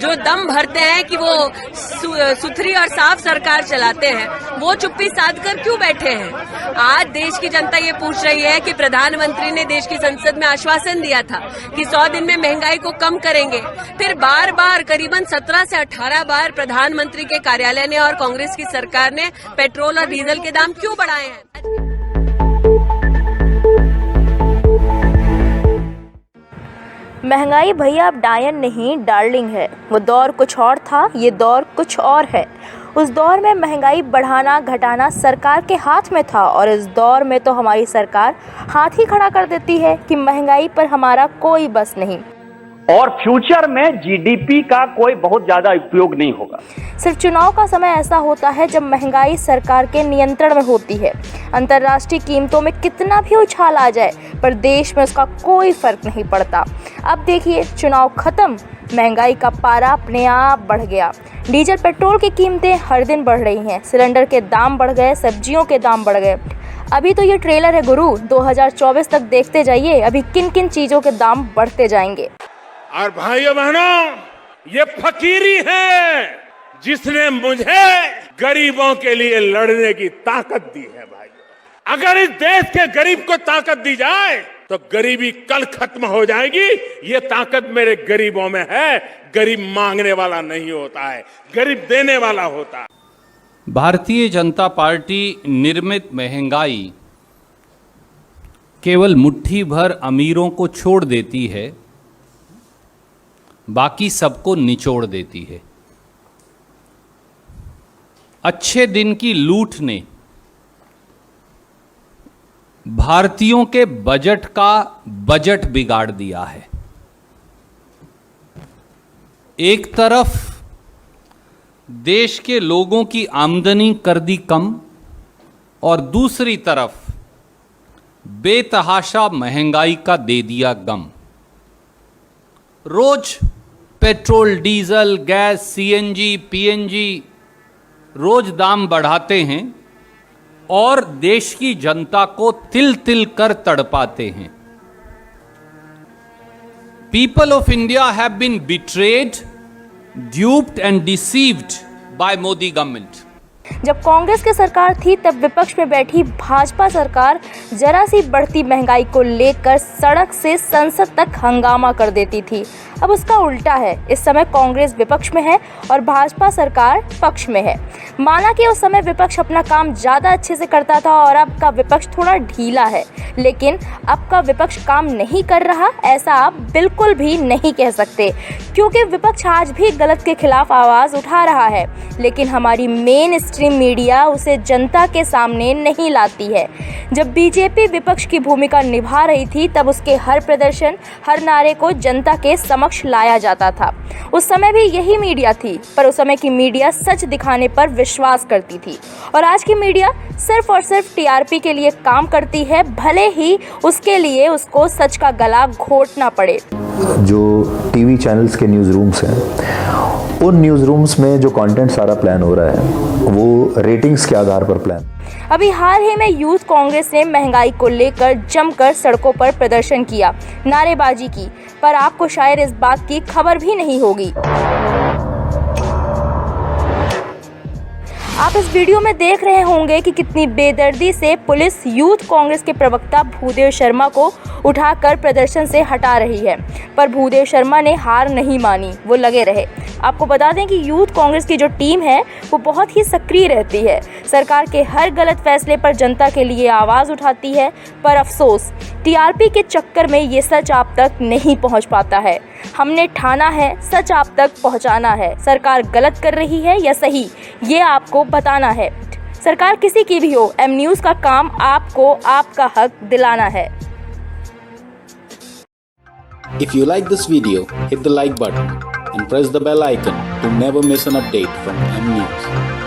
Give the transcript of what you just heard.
जो दम भरते हैं कि वो सुथरी और साफ सरकार चलाते हैं, वो चुप्पी साध कर क्यों बैठे हैं? आज देश की जनता ये पूछ रही है कि प्रधानमंत्री ने देश की संसद में आश्वासन दिया था कि 100 दिन में महंगाई को कम करेंगे। फिर बार बार करीबन 17 से 18 बार प्रधानमंत्री के कार्यालय ने और कांग्रेस की सरकार ने पेट्रोल और डीजल के दाम क्यों बढ़ाए हैं? महंगाई भैया अब डायन नहीं डार्लिंग है। वो दौर कुछ और था, ये दौर कुछ और है। उस दौर में महंगाई बढ़ाना घटाना सरकार के हाथ में था और इस दौर में तो हमारी सरकार हाथ ही खड़ा कर देती है कि महंगाई पर हमारा कोई बस नहीं और फ्यूचर में जीडीपी का कोई बहुत ज्यादा उपयोग नहीं होगा। सिर्फ चुनाव का समय ऐसा होता है जब महंगाई सरकार के नियंत्रण में होती है। अंतर्राष्ट्रीय कीमतों में कितना भी उछाल आ जाए पर देश में उसका कोई फर्क नहीं पड़ता। अब देखिए, चुनाव खत्म, महंगाई का पारा अपने आप बढ़ गया। डीजल पेट्रोल की कीमतें हर दिन बढ़ रही हैं, सिलेंडर के दाम बढ़ गए, सब्जियों के दाम बढ़ गए। अभी तो ये ट्रेलर है गुरु, 2024 तक देखते जाइए अभी किन किन चीज़ों के दाम बढ़ते जाएंगे। और भाइयों बहनों, ये फकीरी है जिसने मुझे गरीबों के लिए लड़ने की ताकत दी है। भाइयों, अगर इस देश के गरीब को ताकत दी जाए तो गरीबी कल खत्म हो जाएगी। ये ताकत मेरे गरीबों में है। गरीब मांगने वाला नहीं होता है, गरीब देने वाला होता है। भारतीय जनता पार्टी निर्मित महंगाई केवल मुट्ठी भर अमीरों को छोड़ देती है, बाकी सबको निचोड़ देती है। अच्छे दिन की लूट ने भारतीयों के बजट का बजट बिगाड़ दिया है। एक तरफ देश के लोगों की आमदनी कर दी कम और दूसरी तरफ बेतहाशा महंगाई का दे दिया गम। रोज petrol, diesel, gas, CNG, PNG रोज दाम बढ़ाते हैं और देश की जनता को तिल तिल कर तड़पाते हैं। People of India have been betrayed, duped and deceived by Modi government. जब कांग्रेस की सरकार थी तब विपक्ष में बैठी भाजपा सरकार जरा सी बढ़ती महंगाई को लेकर सड़क से संसद तक हंगामा कर देती थी। अब उसका उल्टा है, इस समय कांग्रेस विपक्ष में है और भाजपा सरकार पक्ष में है। माना कि उस समय विपक्ष अपना काम ज़्यादा अच्छे से करता था और अब का विपक्ष थोड़ा ढीला है, लेकिन अब का विपक्ष काम नहीं कर रहा ऐसा आप बिल्कुल भी नहीं कह सकते, क्योंकि विपक्ष आज भी गलत के खिलाफ आवाज़ उठा रहा है, लेकिन हमारी मेन स्ट्रीम मीडिया उसे जनता के सामने नहीं लाती है। जब बीजेपी विपक्ष की भूमिका निभा रही थी तब उसके हर प्रदर्शन, हर नारे को जनता के समक्ष लाया जाता था। उस समय भी यही मीडिया थी, पर उस समय की मीडिया सच दिखाने पर विश्वास करती थी और आज की मीडिया सिर्फ और सिर्फ टीआरपी के लिए काम करती है, भले ही उसके लिए उसको सच का गला घोटना पड़े। जो टीवी चैनल्स के न्यूज़ रूम्स हैं, उन न्यूज़ रूम्स में जो कंटेंट सारा प्लान हो रहा है वो रेटिंग्स के आधार पर प्लान। अभी हाल ही में यूथ कांग्रेस ने महंगाई को लेकर जमकर सड़कों पर प्रदर्शन किया, नारेबाजी की, पर आपको शायद इस बात की खबर भी नहीं होगी। आप इस वीडियो में देख रहे होंगे कि कितनी बेदर्दी से पुलिस यूथ कांग्रेस के प्रवक्ता भूदेव शर्मा को उठाकर प्रदर्शन से हटा रही है, पर भूदेव शर्मा ने हार नहीं मानी, वो लगे रहे। आपको बता दें कि यूथ कांग्रेस की जो टीम है वो बहुत ही सक्रिय रहती है, सरकार के हर गलत फैसले पर जनता के लिए आवाज़ उठाती है, पर अफसोस टीआरपी के चक्कर में ये सच आप तक नहीं पहुंच पाता है। हमने ठाना है, सच आप तक पहुंचाना है। सरकार गलत कर रही है या सही, ये आपको बताना है। सरकार किसी की भी हो, एम न्यूज़ का काम आपको आपका हक दिलाना है। If you like this video, hit the like button and press the bell icon to never miss an update from M News.